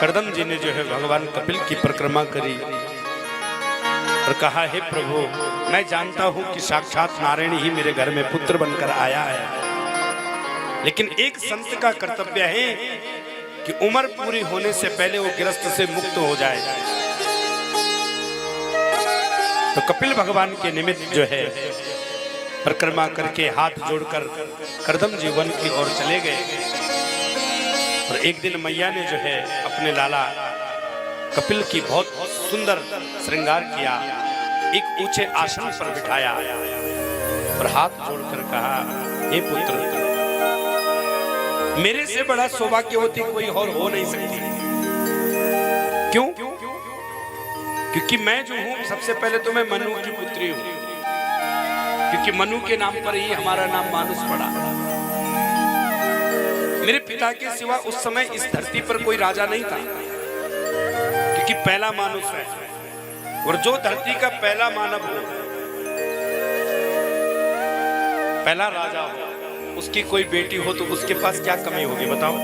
कर्दम जी ने जो है भगवान कपिल की परिक्रमा करी और कहा, हे प्रभु, मैं जानता हूं कि साक्षात नारायण ही मेरे घर में पुत्र बनकर आया है, लेकिन एक संत का कर्तव्य है कि उम्र पूरी होने से पहले वो गृहस्थ से मुक्त हो जाए। तो कपिल भगवान के निमित्त जो है परिक्रमा करके हाथ जोड़कर कर्दम जी वन की ओर चले गए। और एक दिन मैया ने जो है अपने लाला कपिल की बहुत सुंदर श्रृंगार किया, एक ऊंचे आसन पर बिठाया और हाथ जोड़कर कहा, हे पुत्र, मेरे से बड़ा सौभाग्यवती कोई और हो नहीं सकती। क्यों? क्योंकि मैं जो हूं सबसे पहले तो मैं मनु की पुत्री हूं, क्योंकि मनु के नाम पर ही हमारा नाम मानुष पड़ा। मेरे पिता के सिवा उस समय इस धरती पर कोई राजा नहीं था, क्योंकि पहला मानुष है। और जो धरती का पहला मानव हो, पहला राजा हो, उसकी कोई बेटी हो तो उसके पास क्या कमी होगी बताओ?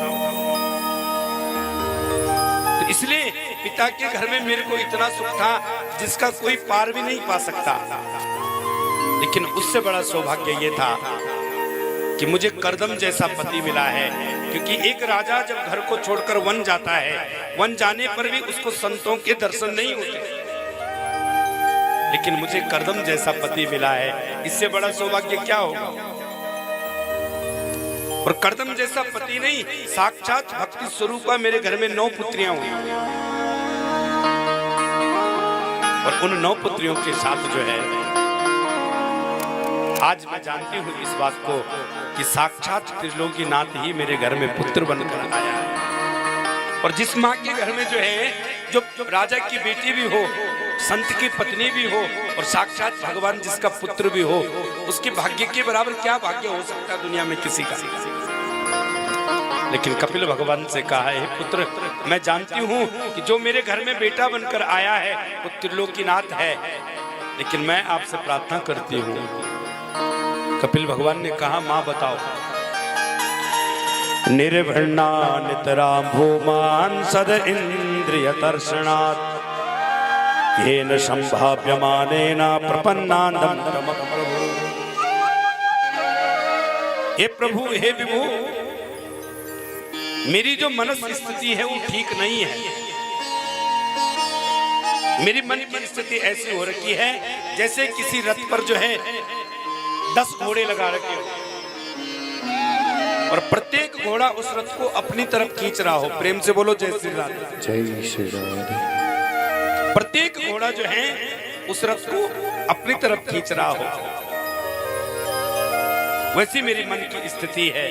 तो इसलिए पिता के घर में मेरे को इतना सुख था जिसका कोई पार भी नहीं पा सकता। लेकिन उससे बड़ा सौभाग्य ये था कि मुझे कर्दम जैसा पति मिला है, क्योंकि एक राजा जब घर को छोड़कर वन जाता है, वन जाने पर भी उसको संतों के दर्शन नहीं होते, लेकिन मुझे कर्दम जैसा पति मिला है, इससे बड़ा सौभाग्य क्या होगा? और कर्दम जैसा पति नहीं, साक्षात भक्ति स्वरूपा मेरे घर में 9 पुत्रियां हुई। और उन 9 पुत्रियों के साथ जो है आज मैं जानती हूँ इस बात को कि साक्षात त्रिलोकीनाथ ही मेरे घर में पुत्र बनकर आया है। और जिस माँ के घर में जो है, जो राजा की बेटी भी हो, संत की पत्नी भी हो और साक्षात भगवान जिसका पुत्र भी हो, उसके भाग्य के बराबर क्या भाग्य हो सकता है दुनिया में किसी का? लेकिन कपिल भगवान से कहा, हे पुत्र, मैं जानती हूँ कि जो मेरे घर में बेटा बनकर आया है वो त्रिलोकीनाथ है, लेकिन मैं आपसे प्रार्थना करती हूँ। कपिल भगवान ने कहा, माँ बताओ। निर्भृणा नितरां भूमान सद इंद्रिय दर्शनात् येन संभाव्यमानेन प्रपन्नानंदं तम प्रभु। हे प्रभु, हे विभु, मेरी जो मनस स्थिति है वो ठीक नहीं है। मेरी मन की स्थिति ऐसी हो रखी है जैसे किसी रथ पर जो है 10 घोड़े लगा रखे हो और प्रत्येक घोड़ा उस रथ को अपनी तरफ खींच रहा हो। प्रेम से बोलो जय श्री राधे। जय श्री राधे। प्रत्येक घोड़ा जो है उस रथ को अपनी तरफ खींच रहा हो, वैसी मेरी मन की स्थिति है।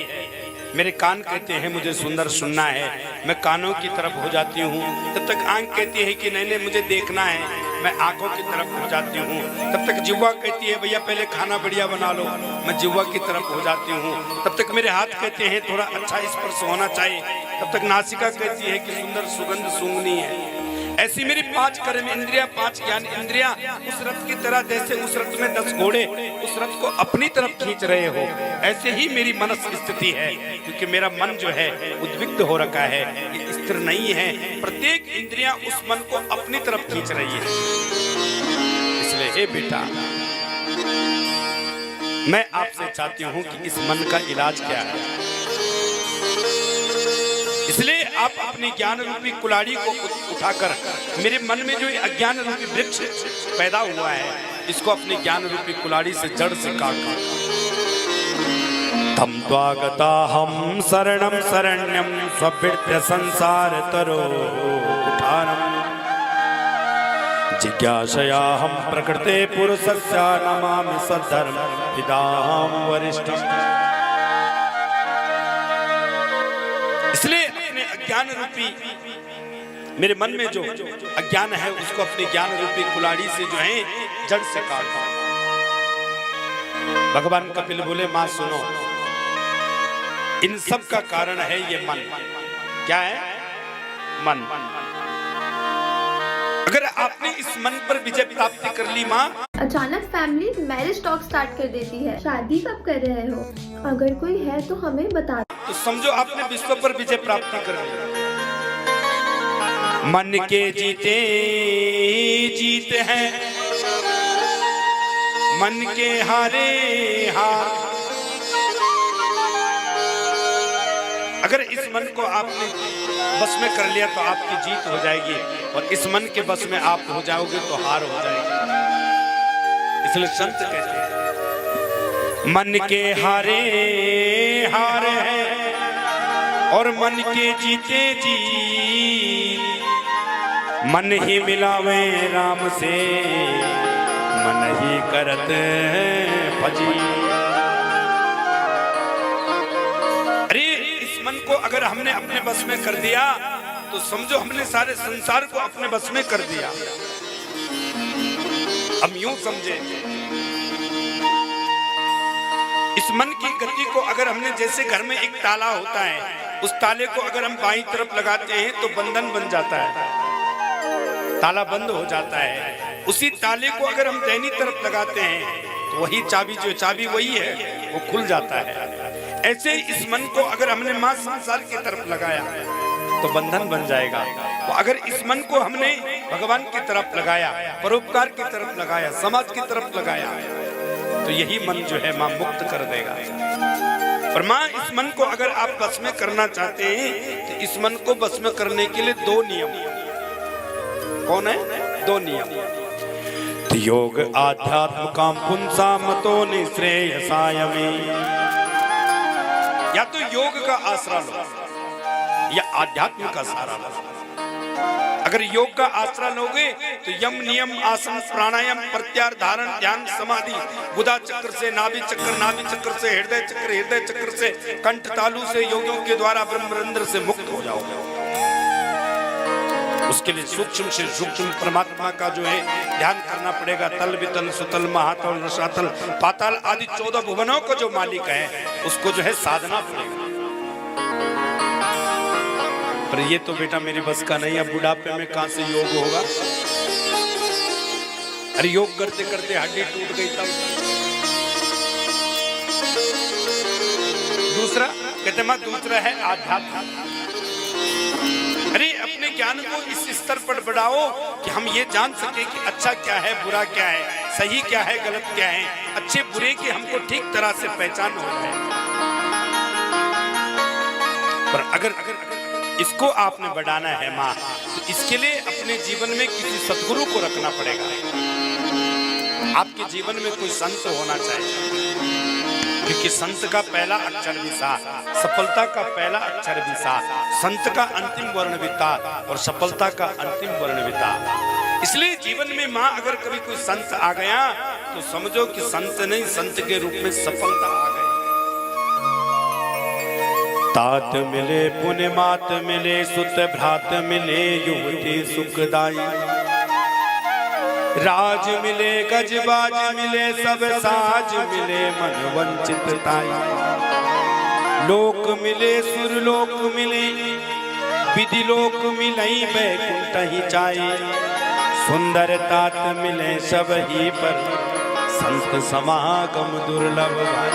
मेरे कान कहते हैं मुझे सुंदर सुनना है, मैं कानों की तरफ हो जाती हूँ। तब तक आंख कहती है कि नहीं नहीं मुझे देखना है, मैं आंखों की तरफ हो जाती हूँ। तब तक जिह्वा कहती है भैया पहले खाना बढ़िया बना लो, मैं जिह्वा की तरफ हो जाती हूँ। तब तक मेरे हाथ कहते हैं थोड़ा अच्छा स्पर्श होना चाहिए। तब तक नासिका कहती है कि सुंदर सुगंध सूंघनी है। ऐसी मेरी 5 कर्म इंद्रियां, 5 ज्ञान इंद्रियां उस रथ की तरह, जैसे उस रथ में 10 घोड़े उस रथ को अपनी तरफ खींच रहे हो, ऐसे ही मेरी मनस स्थिति है। क्योंकि मेरा मन जो है उद्विग्ध हो रखा है, ये स्थिर नहीं है। प्रत्येक इंद्रियां उस मन को अपनी तरफ खींच रही है। इसलिए हे बेटा, मैं आपसे चाहती हूँ कि इस मन का इलाज क्या है। इसलिए आप अपनी ज्ञान रूपी कुल्हाड़ी को उठाकर मेरे मन में जो अज्ञान रूपी वृक्ष पैदा हुआ है, इसको अपनी ज्ञान रूपी कुल्हाड़ी से जड़ से काटो। तम त्वागता हम शरणम शरण्यम स्वभृत्य संसार तरो उठानम जिज्ञासया हम प्रकृते पुरुषस्य नमामि सद्धर्म विदाम वरिष्ठम। इसलिए अज्ञान रूपी मेरे मन में जो अज्ञान है उसको अपने ज्ञान रूपी कुल्हाड़ी से जो है जड़ से काटो। भगवान कपिल बोले, मां सुनो, इन सब का कारण है ये मन। क्या है? मन। अगर आपने इस मन पर विजय प्राप्ति कर ली माँ। अचानक फैमिली मैरिज टॉक स्टार्ट कर देती है। शादी कब कर रहे हो? अगर कोई है तो हमें बता। तो समझो आपने विश्व पर विजय प्राप्ति कर ली। मन के जीते जीत है, मन के हारे हार। अगर इस मन को आपने बस में कर लिया तो आपकी जीत हो जाएगी, और इस मन के बस में आप हो जाओगे तो हार हो जाएगी। इसलिए संत कहते हैं मन के हारे हार है, और मन के जीते जीत। मन ही मिलावे राम से, मन ही करत फजी। अरे इस मन को अगर हमने अपने बस में कर दिया तो समझो हमने सारे संसार को अपने बस में कर दिया। हम यूं समझे, इस मन की गति को अगर हमने, जैसे घर में एक ताला होता है, उस ताले को अगर हम बाईं तरफ लगाते हैं तो बंधन बन जाता है, ताला बंद हो जाता है। उसी ताले को अगर हम दाहिनी तरफ लगाते हैं तो वही चाबी, जो चाबी वही है, वो खुल जाता है। ऐसे इस मन को अगर हमने मां संसार की तरफ लगाया तो बंधन बन जाएगा। तो अगर इस मन को हमने भगवान की तरफ लगाया, परोपकार की तरफ लगाया, समाज की तरफ लगाया, तो यही मन जो है मां मुक्त कर देगा। पर मां इस मन को अगर आप बस में करना चाहते हैं तो इस मन को बस में करने के लिए दो नियम। कौन है? दो नियम। योग आध्यात्म काम पुंसा मतो निश्रेयसाय में। या तो योग का आसरा लो या आध्यात्म का सहारा लो। अगर योग का आसरा लोगे तो यम नियम आसन प्राणायाम प्रत्याहार धारण ध्यान समाधि गुदा चक्र से नाभि चक्र, नाभि चक्र से हृदय चक्र, हृदय चक्र से कंठ तालु से योगियों के द्वारा ब्रह्मरंध्र से मुक्त हो जाओगे। उसके लिए सूक्ष्म से सूक्ष्म परमात्मा का जो है ध्यान करना पड़ेगा। तल वितल सुतल महातल रसातल पाताल आदि 14 भुवनों को जो मालिक है उसको जो है साधना पड़ेगा। पर ये तो बेटा मेरी बस का नहीं है, बुढ़ापे में कहां से योग होगा। अरे योग करते करते हड्डी टूट गई तब। दूसरा कहते मां, दूसरा है आध्यात्म। अरे अपने ज्ञान को इस स्तर पर बढ़ाओ कि हम ये जान सके कि अच्छा क्या है, बुरा क्या है, सही क्या है, गलत क्या है। अच्छे बुरे की हमको ठीक तरह से पहचान हो जाए। पर अगर इसको आपने बढ़ाना है माँ, तो इसके लिए अपने जीवन में किसी सद्गुरु को रखना पड़ेगा। आपके जीवन में कोई संत होना चाहिए, क्योंकि संत का पहला अक्षर भी सा, सफलता का पहला अक्षर भी सा, संत का अंतिम वर्ण भी ता और सफलता का अंतिम वर्ण भी ता। इसलिए जीवन में माँ अगर कभी कोई संत आ गया तो समझो कि संत नहीं, संत के रूप में सफलता आ गई। तात मिले पुण्य मात मिले, सुत भ्रात मिले युवती सुखदाई। राज मिले गजबाज मिले, सब साज मिले मन वंचित ताई। लोक मिले सुरलोक मिले, विधि लोक मिलई बैकुंठ ही चाहे। सुंदर तात मिले सब ही पर, संत समागम दुर्लभ भाई।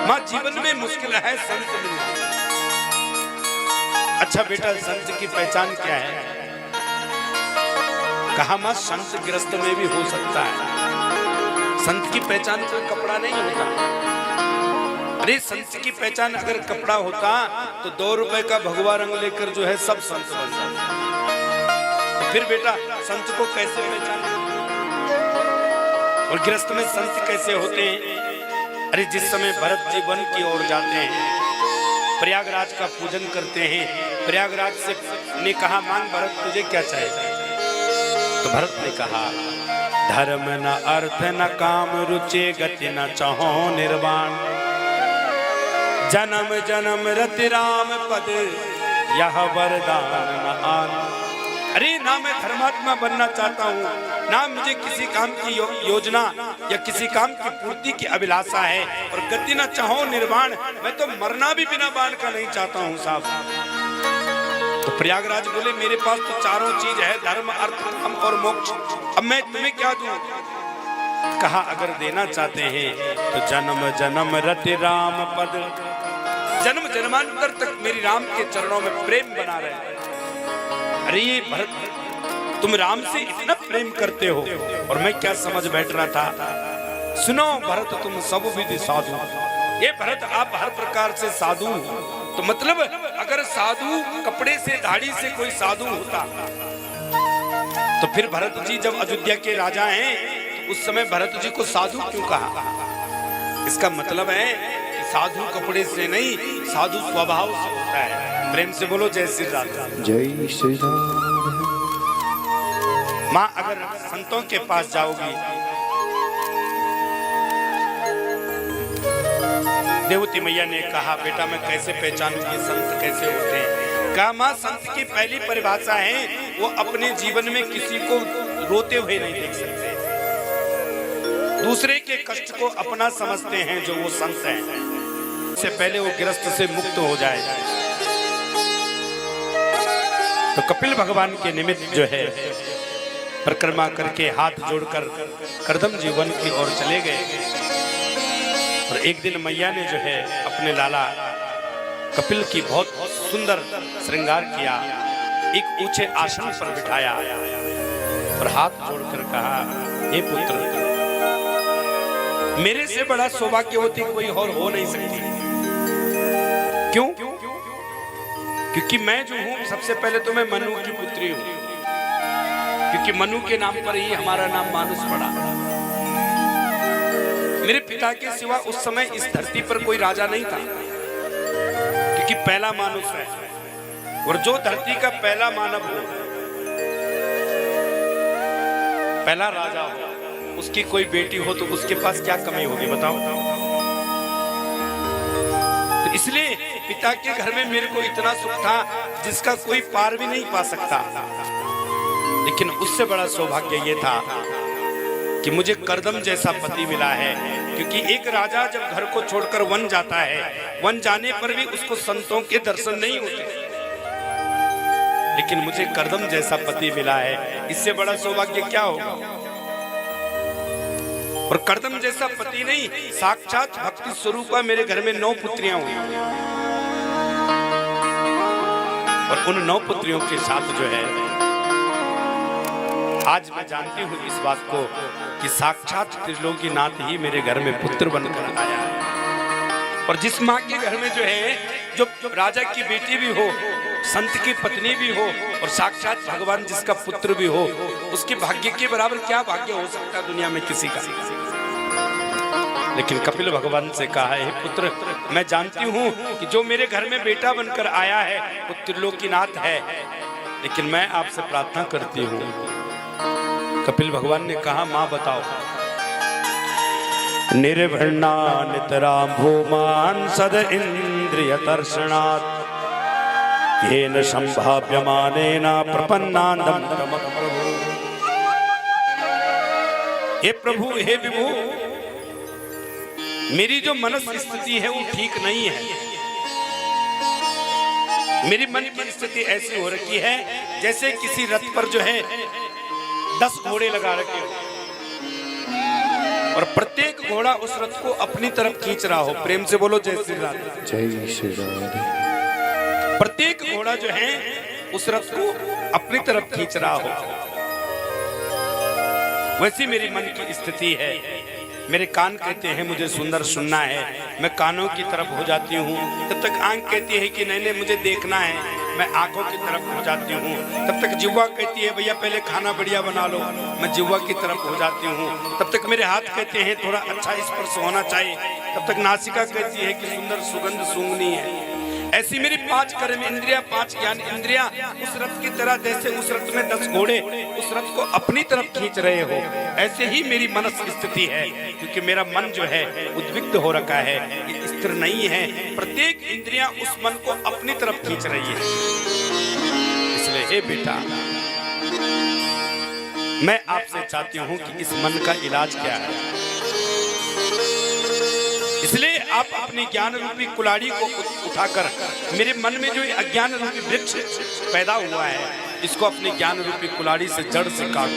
माँ जीवन में मुश्किल है संत मिलना। अच्छा बेटा, संत की पहचान क्या है? कहा मां, संत गृहस्थ में भी हो सकता है। संत की पहचान कोई कपड़ा नहीं होता। अरे संत की पहचान अगर कपड़ा होता तो 2 रुपए का भगवा रंग लेकर जो है सब संत बन जाते। तो फिर बेटा संत को कैसे पहचान, और गृहस्थ में संत कैसे होते हैं? अरे जिस समय भरत जी वन की ओर जाते हैं, प्रयागराज का पूजन करते हैं, प्रयागराज से ने कहा, मांग भरत तुझे क्या चाहिए? तो भरत ने कहा, धर्म न अर्थ न काम रुचे, गति न चाहो निर्वाण। जन्म जन्म रति राम पद, यह वरदान न आन। अरे ना मैं धर्मात्मा बनना चाहता हूँ, ना मुझे किसी काम की योजना या किसी काम की पूर्ति की अभिलाषा है, और गति न चाहो निर्वाण। मैं तो मरना भी बिना बाण का नहीं चाहता हूँ साहब। तो प्रयागराज बोले, मेरे पास तो चारों चीज है, धर्म अर्थ काम और मोक्ष। अब मैं तुम्हें क्या दूं? कहा, अगर देना चाहते हैं तो जन्म जन्म रति राम पद, जन्म जन्मांतर तक मेरी राम के चरणों में प्रेम बना रहे। अरे ये भरत, तुम राम से इतना प्रेम करते हो और मैं क्या समझ बैठ रहा था। सुनो भरत, तुम सब विधि साधु। ये भरत, आप हर प्रकार से साधु हो। तो मतलब अगर साधु कपड़े से, दाढ़ी से कोई साधु होता तो फिर भरत जी जब अयोध्या के राजा हैं तो उस समय भरत जी को साधु क्यों कहा? इसका मतलब है कि साधु कपड़े से नहीं, साधु स्वभाव से होता है। प्रेम से बोलो जय श्री राम। जय श्री राम। माँ अगर संतों के पास जाओगी, देवती मैया ने कहा बेटा मैं कैसे पहचानूंगी संत कैसे होते हैं? कहा माँ संत की पहली परिभाषा है वो अपने जीवन में किसी को रोते हुए नहीं देख सकते, दूसरे के कष्ट को अपना समझते हैं जो वो संत हैं। इससे पहले वो गृहस्थ से मुक्त हो जाए। तो कपिल भगवान के निमित्त जो है परिक्रमा करके हाथ जोड़कर करदम जीवन की ओर चले गए। और एक दिन मैया ने जो है अपने लाला कपिल की बहुत सुंदर श्रृंगार किया, एक ऊंचे आसन पर बिठाया और हाथ जोड़कर कहा हे पुत्र, मेरे से बड़ा सौभाग्य होती कोई और हो नहीं सकती। क्यों? क्योंकि मैं जो हूं सबसे पहले तो मैं मनु की पुत्री हूं, क्योंकि मनु के नाम पर ही हमारा नाम मानुष पड़ा। मेरे पिता के सिवा उस समय इस धरती पर कोई राजा नहीं था, क्योंकि पहला मानुष है। और जो धरती का पहला मानव हो, पहला राजा हो, उसकी कोई बेटी हो तो उसके पास क्या कमी होगी बताओ? तो इसलिए पिता के घर में मेरे को इतना सुख था जिसका कोई पार भी नहीं पा सकता। लेकिन उससे बड़ा सौभाग्य ये था कि मुझे करदम जैसा पति मिला है, क्योंकि एक राजा जब घर को छोड़कर वन जाता है, वन जाने पर भी उसको संतों के दर्शन नहीं होते, लेकिन मुझे करदम जैसा पति मिला है। इससे बड़ा सौभाग्य क्या होगा? और करदम जैसा पति नहीं, साक्षात भक्ति स्वरूपा मेरे घर में 9 पुत्रियां हुई और उन 9 पुत्रियों के साथ जो है आज मैं जानती हूँ इस बात को कि साक्षात त्रिलोकीनाथ ही मेरे घर में पुत्र बनकर आया है। और जिस माँ के घर में जो है, जो राजा की बेटी भी हो, संत की पत्नी भी हो और साक्षात भगवान जिसका पुत्र भी हो, उसके भाग्य के बराबर क्या भाग्य हो सकता है दुनिया में किसी का? लेकिन कपिल भगवान से कहा है पुत्र, मैं जानती हूँ कि जो मेरे घर में बेटा बनकर आया है वो त्रिलोकीनाथ है, लेकिन मैं आपसे प्रार्थना करती हूँ। कपिल भगवान ने कहा माँ बताओ। निर्भृणा नितरां भूमान सद इंद्रिय दर्शनात् येन संभाव्यमानेन प्रपन्नानंदं प्रभु। हे प्रभु, हे विभु, मेरी जो मनस स्थिति है वो ठीक नहीं है। मेरी मन की स्थिति ऐसी हो रखी है जैसे किसी रथ पर जो है 10 घोड़े लगा रखे हो और प्रत्येक घोड़ा उस रथ को अपनी तरफ खींच रहा हो। प्रेम से बोलो जय श्री राम। जय श्री राम। प्रत्येक घोड़ा जो है उस रथ को अपनी तरफ खींच रहा हो, वैसी मेरी मन की स्थिति है। मेरे कान कहते हैं मुझे सुंदर सुनना है, मैं कानों की तरफ हो जाती हूँ। तब तक आंख कहती है कि नहीं मुझे देखना है, मैं आंखों की तरफ हो जाती हूँ। तब तक जिह्वा कहती है भैया पहले खाना बढ़िया बना लो, मैं जिह्वा की तरफ हो जाती हूँ। तब तक मेरे हाथ कहते हैं थोड़ा अच्छा स्पर्श होना चाहिए। तब तक नासिका कहती है कि सुंदर सुगंध सूंघनी है। ऐसी मेरी 5 कर्म इंद्रियां, 5 ज्ञान इंद्रियां उस रथ की तरह, जैसे उस रथ में 10 घोड़े उस रथ को अपनी तरफ खींच रहे हो, ऐसे ही मेरी मनस स्थिति है। क्योंकि मेरा मन जो है उद्विग्ध हो रखा है, ये स्थिर नहीं है। प्रत्येक इंद्रियां उस मन को अपनी तरफ खींच रही है। इसलिए हे बेटा, मैं आपसे चाहती हूँ कि इस मन का इलाज क्या है। इसलिए आप अपनी ज्ञान रूपी कुल्हाड़ी को उठाकर मेरे मन में जो अज्ञान रूपी वृक्ष पैदा हुआ है, इसको अपनी ज्ञान रूपी कुल्हाड़ी से जड़ से काट।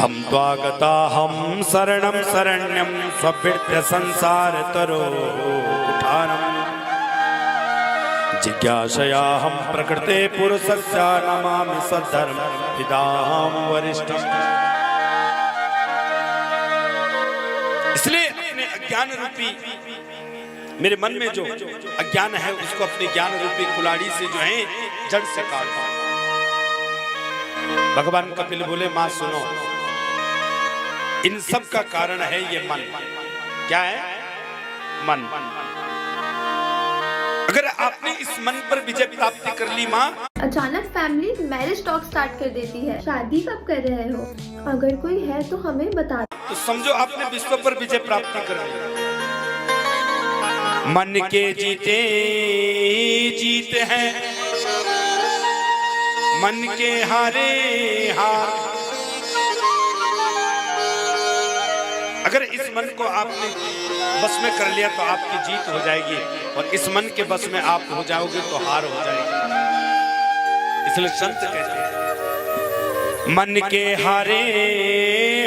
तम द्वागता हम शरणम शरण्यम स्वभृत्य संसार तरो उठानम जिज्ञासया हम प्रकृते पुरुषस्य नमामि सद्धर्म पिताहं वरिष्ठम्। इसलिए अपने अज्ञान रूपी मेरे मन में जो अज्ञान है उसको अपने ज्ञान रूपी कुलाड़ी से जो है जड़ से काट। भगवान कपिल बोले मां सुनो, इन सब का कारण है ये मन। क्या है? मन। अगर आपने इस मन पर विजय प्राप्ति कर ली माँ, अचानक फैमिली मैरिज टॉक स्टार्ट कर देती है। शादी कब कर रहे हो? अगर कोई है तो हमें बता। तो समझो आपने विश्व पर विजय प्राप्ति कर ली। मन के जीते जीत है, मन के हारे हार। अगर इस मन को आपने बस में कर लिया तो आपकी जीत हो जाएगी, और इस मन के बस में आप हो जाओगे तो हार हो जाएगी। इसलिए संत कहते हैं मन के हारे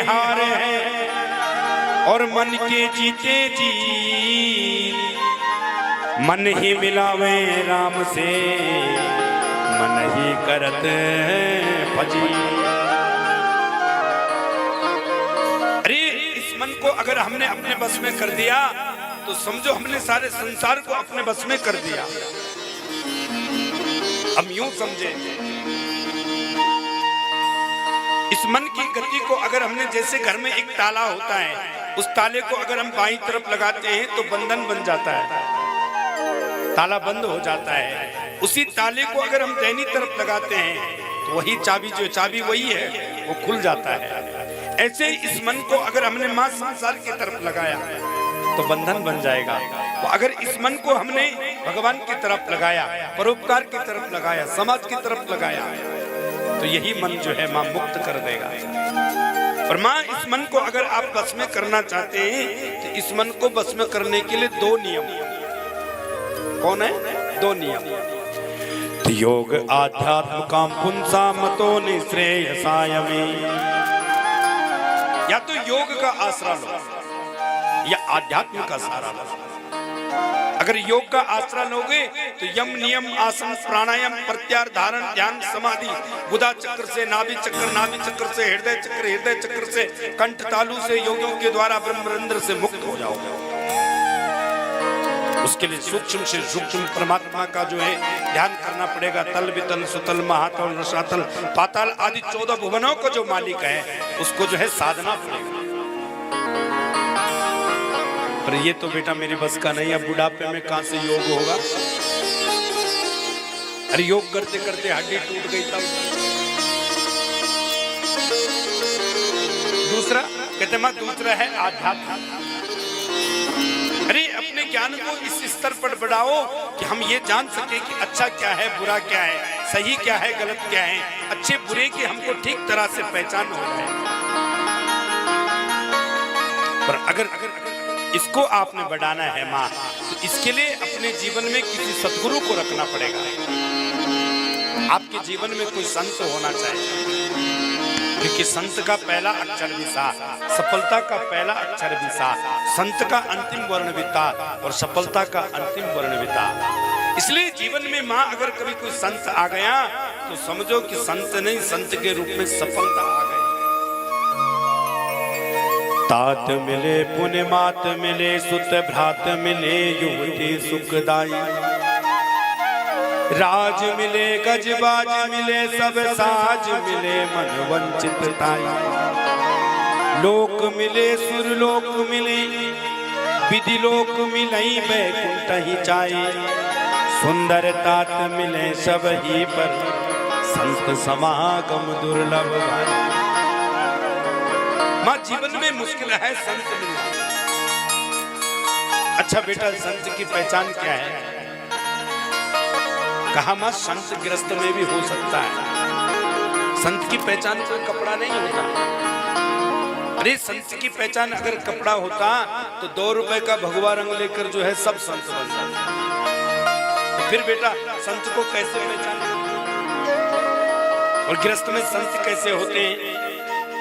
हार है और मन के जीते जीत। मन ही मिलावे राम से, मन ही करत भजी। अरे इस मन को अगर हमने अपने बस में कर दिया तो समझो हमने सारे संसार को अपने बस में कर दिया। हम यूं समझे, इस मन की गति को अगर हमने, जैसे घर में एक ताला होता है, उस ताले को अगर हम बाईं तरफ लगाते हैं तो बंधन बन जाता है, ताला बंद हो जाता है। उसी ताले को अगर हम दाहिनी तरफ लगाते हैं तो वही चाबी, जो चाबी वही है, वो खुल जाता है। ऐसे इस मन को अगर हमने मां संसार की तरफ लगाया तो बंधन बन जाएगा। तो अगर इस मन को हमने भगवान की तरफ लगाया, परोपकार की तरफ लगाया, समाज की तरफ लगाया, तो यही मन जो है मां मुक्त कर देगा। और मां इस मन को अगर आप बस में करना चाहते हैं तो इस मन को बस में करने के लिए दो नियम। कौन है? दो नियम। योग आध्यात्म काम पुंसा मतो निश्रेयसाय में। या तो योग का आसरा लो या आध्यात्म का सहारा लो। अगर योग का आसरा लोगे तो यम नियम आसन प्राणायाम प्रत्याहार धारण ध्यान समाधि बुधा चक्र से नाभि चक्र, नाभि चक्र से हृदय चक्र, हृदय चक्र से कंठ तालु से योगियों के द्वारा ब्रह्मरंध्र से मुक्त हो जाओगे। उसके लिए सूक्ष्म से सूक्ष्म परमात्मा का जो है ध्यान करना पड़ेगा। तल वितल सुतल महातल रसातल पाताल आदि 14 भुवनों को जो मालिक है उसको जो है साधना पड़ेगा। पर ये तो बेटा मेरी बस का नहीं, अब बुढ़ापे में कहां से योग होगा। अरे योग करते करते हड्डी टूट गई तब। दूसरा कहते मां, दूसरा है आध्यात्म। अरे अपने ज्ञान को इस स्तर पर बढ़ाओ कि हम ये जान सके कि अच्छा क्या है, बुरा क्या है, सही क्या है, गलत क्या है। अच्छे बुरे की हमको ठीक तरह से पहचान हो जाए। पर अगर इसको आपने बढ़ाना है माँ, तो इसके लिए अपने जीवन में किसी सद्गुरु को रखना पड़ेगा। आपके जीवन में कोई संत होना चाहिए, क्योंकि संत का पहला अक्षर भी सा, सफलता का पहला अक्षर भी सा, संत का अंतिम वर्ण भी ता और सफलता का अंतिम वर्ण भी ता। इसलिए जीवन में माँ अगर कभी कोई संत आ गया तो समझो कि संत नहीं, संत के रूप में सफलता आ गई। तात मिले पुण्य मात मिले, सुत भ्रात मिले युवती सुखदाई। राज मिले गजबाज मिले, सब साज मिले मन वंचित ताई। लोक मिले सुरलोक मिले, विधि लोक मिलई बैकुंठ ही जाई। सुंदर तात मिले सब ही पर, संत समागम दुर्लभ भाई। माँ जीवन में मुश्किल है संत मिलना। अच्छा बेटा, संत की पहचान क्या है? कहा माँ, संत गृहस्थ में भी हो सकता है। संत की पहचान कोई कपड़ा नहीं होता। अरे संत की पहचान अगर कपड़ा होता तो 2 रुपए का भगवा रंग लेकर जो है सब संत बन जाते। तो फिर बेटा संत को कैसे पहचाने? और गृहस्थ में संत कैसे होते हैं?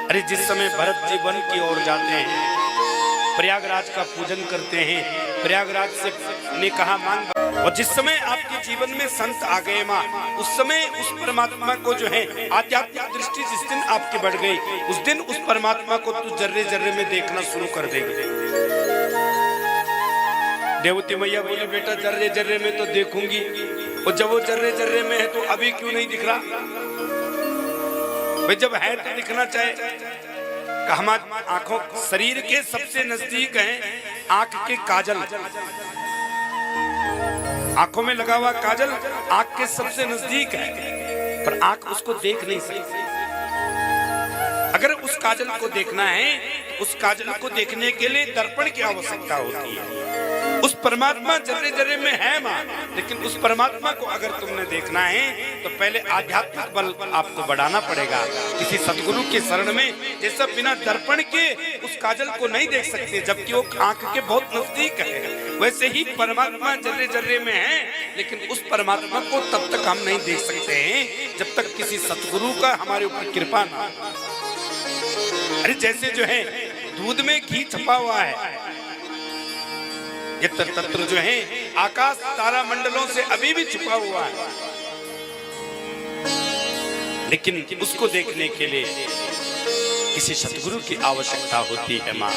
अरे जिस समय भरत जी वन की ओर जाते हैं, प्रयागराज का पूजन करते हैं, प्रयागराज से ने कहा मांग और जिस समय आपके जीवन में संत आ गए माँ, उस समय उस परमात्मा को जो है आध्यात्मिक दृष्टि जिस दिन आपकी बढ़ गई, उस दिन उस परमात्मा को तू जर्रे जर्रे में देखना शुरू कर देगी। देवती मैया बोली बेटा जर्रे जर्रे में तो देखूंगी, और जब वो जर्रे जर्रे में है तो अभी क्यों नहीं दिख रहा? भाई जब है तो दिखना चाहिए। हमारी आंखों शरीर के सबसे नजदीक है आंख के काजल, आंखों में लगा हुआ काजल आंख के सबसे नजदीक है, पर आंख उसको देख नहीं सकती। अगर उस काजल को देखना है तो उस काजल को देखने के लिए दर्पण की आवश्यकता होती है। उस परमात्मा जर्रे जर्रे में है माँ, लेकिन उस परमात्मा को अगर तुमने देखना है तो पहले आध्यात्मिक बल आपको बढ़ाना पड़ेगा किसी सदगुरु के शरण में। जैसा बिना दर्पण के उस काजल को नहीं देख सकते, जबकि वो आंख के बहुत नजदीक है, वैसे ही परमात्मा जर्रे जर्रे में है, लेकिन उस परमात्मा को तब तक हम नहीं देख सकते हैं जब तक किसी सतगुरु का हमारे ऊपर कृपा ना। अरे जैसे जो है दूध में घी छपा हुआ है, ये तत्व जो है आकाश तारा मंडलों से अभी भी छुपा हुआ है, लेकिन उसको देखने के लिए किसी सतगुरु की आवश्यकता होती है माँ।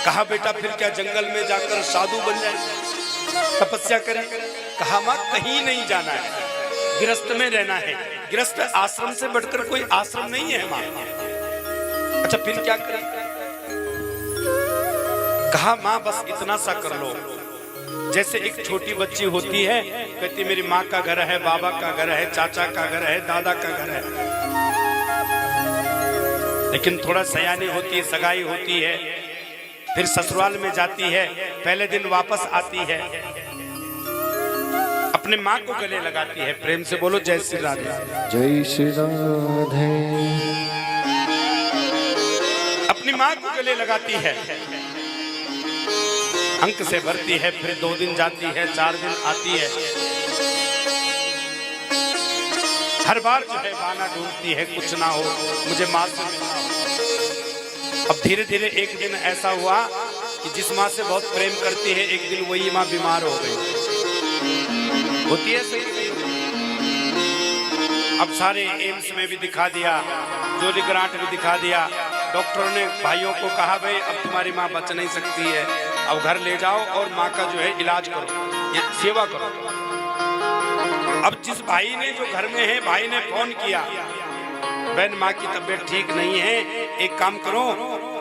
कहा बेटा फिर क्या जंगल में जाकर साधु बन जाए, तपस्या करें? कहा माँ कहीं नहीं जाना है, गृहस्थ में रहना है। गृहस्थ आश्रम से बढ़कर कोई आश्रम नहीं है माँ। अच्छा फिर क्या करें? कहा माँ बस इतना सा कर लो, जैसे एक छोटी बच्ची होती है, कहती मेरी माँ का घर है, बाबा का घर है, चाचा का घर है, दादा का घर है, लेकिन थोड़ा सयानी होती है, सगाई होती है, फिर ससुराल में जाती है, पहले दिन वापस आती है, अपने माँ को गले लगाती है। प्रेम से बोलो जय श्री राधे। जय श्री राधे। अपनी माँ को गले लगाती है, अंक से भरती है, फिर 2 दिन जाती है, 4 दिन आती है, हर बार जो है बहाना ढूंढती है, कुछ ना हो मुझे माँ से मिलना हो। अब धीरे धीरे एक दिन ऐसा हुआ कि जिस माँ से बहुत प्रेम करती है, एक दिन वही माँ बीमार हो गई। होती है सही। अब सारे एम्स में भी दिखा दिया, जोली ग्रांट भी दिखा दिया, डॉक्टरों ने भाइयों को कहा भाई अब तुम्हारी माँ बच नहीं सकती है, अब घर ले जाओ और माँ का जो है इलाज करो, ये सेवा करो। अब जिस भाई ने जो घर में है, भाई ने फोन किया, बहन माँ की तबीयत ठीक नहीं है, एक काम करो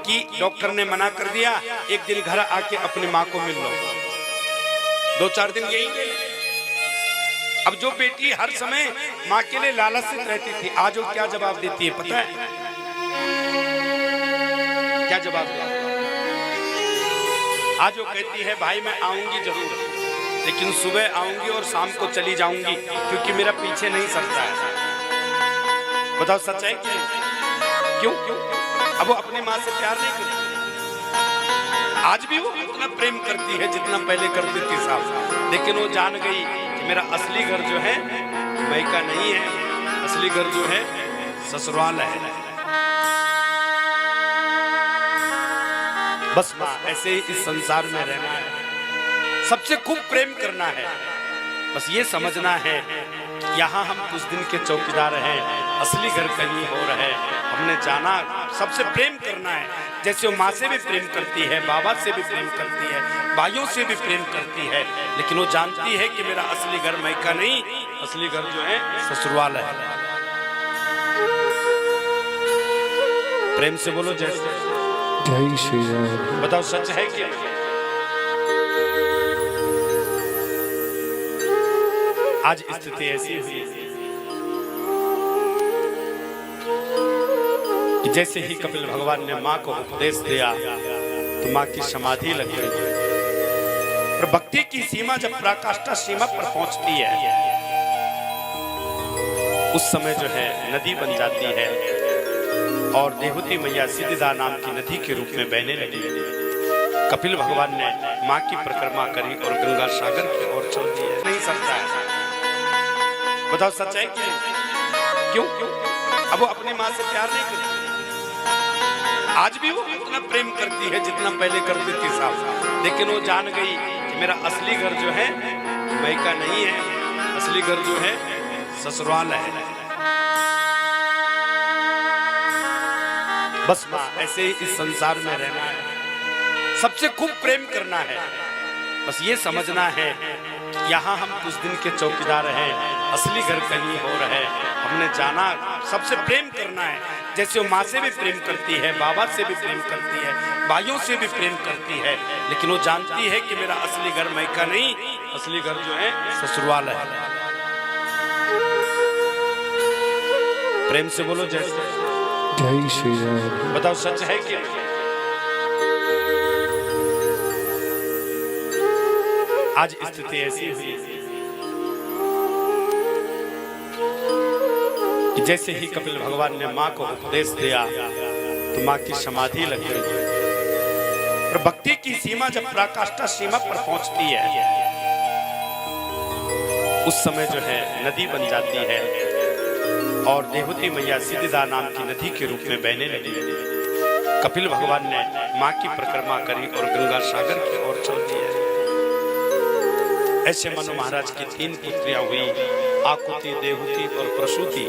कि डॉक्टर ने मना कर दिया, एक दिन घर आके अपनी माँ को मिल लो। 2-4 दिन यही। अब जो बेटी हर समय माँ के लिए लालचित रहती थी, आज वो क्या जवाब देती है पता है? क्या जवाब देती है? आज वो कहती है भाई मैं आऊंगी जरूर, लेकिन सुबह आऊंगी और शाम को चली जाऊंगी, क्योंकि मेरा पीछे नहीं सरता है। बताओ सच है क्यों? अब वो अपनी माँ से प्यार नहीं करती। आज भी वो उतना प्रेम करती है जितना पहले करती थी साहब, लेकिन वो जान गई कि मेरा असली घर जो है मैका नहीं है, असली घर जो है ससुराल है। बस ऐसे ही इस संसार में रहना है, सबसे खूब प्रेम करना है, बस ये समझना है यहाँ हम कुछ दिन के चौकीदार हैं, असली घर कहीं हो रहे। हमने जाना सबसे प्रेम करना है, जैसे वो माँ से भी प्रेम करती है, बाबा से भी प्रेम करती है, भाइयों से भी प्रेम करती है, लेकिन वो जानती है कि मेरा असली घर मैका नहीं, असली घर जो है ससुराल है। प्रेम से बोलो जय श्री राम। बताओ सच है कि आज स्थिति ऐसी हुई कि जैसे ही कपिल भगवान ने माँ को उपदेश दिया तो माँ की समाधि लग गई। और भक्ति की सीमा जब पराकाष्ठा सीमा पर पहुंचती है, उस समय जो है नदी बन जाती है और देवती मैया सिद्धिदा नाम की नदी के रूप में बहने लगी। कपिल भगवान ने माँ की परिक्रमा करी और गंगा सागर की ओर चल दिए। नहीं सकता है, बताओ सच है क्यों? अब वो अपनी माँ से प्यार नहीं करती। आज भी वो उतना प्रेम करती है जितना पहले करती थी साहब, लेकिन वो जान गई कि कि मेरा असली घर जो है मैका नहीं है, असली घर जो है ससुराल है। बस माँ ऐसे ही इस संसार में रहना है, सबसे खूब प्रेम करना है। बस ये समझना है यहाँ हम कुछ दिन के चौकीदार हैं, असली घर कहीं और है। हमने जाना सबसे प्रेम करना है, जैसे वो माँ से भी प्रेम करती है, बाबा से भी प्रेम करती है, भाइयों से भी प्रेम करती है, लेकिन वो जानती है कि मेरा असली घर मैका नहीं, असली घर जो है ससुराल है। प्रेम से बोलो जैसे जय श्री राम। बताओ सच है कि आज स्थिति ऐसी हुई कि जैसे ही कपिल भगवान ने मां को उपदेश दिया तो मां की समाधि लग गई। और भक्ति की सीमा जब पराकाष्ठा सीमा पर पहुंचती है उस समय जो है नदी बन जाती है और देवती मैया सिद्धिदा नाम की नदी के रूप में बहने लगी। कपिल भगवान ने मां की परिक्रमा करी और गंगा सागर की ओर चल दिए। ऐसे मनु महाराज की 3 पुत्रियां हुई, आकुति, देवहूति और प्रसूति।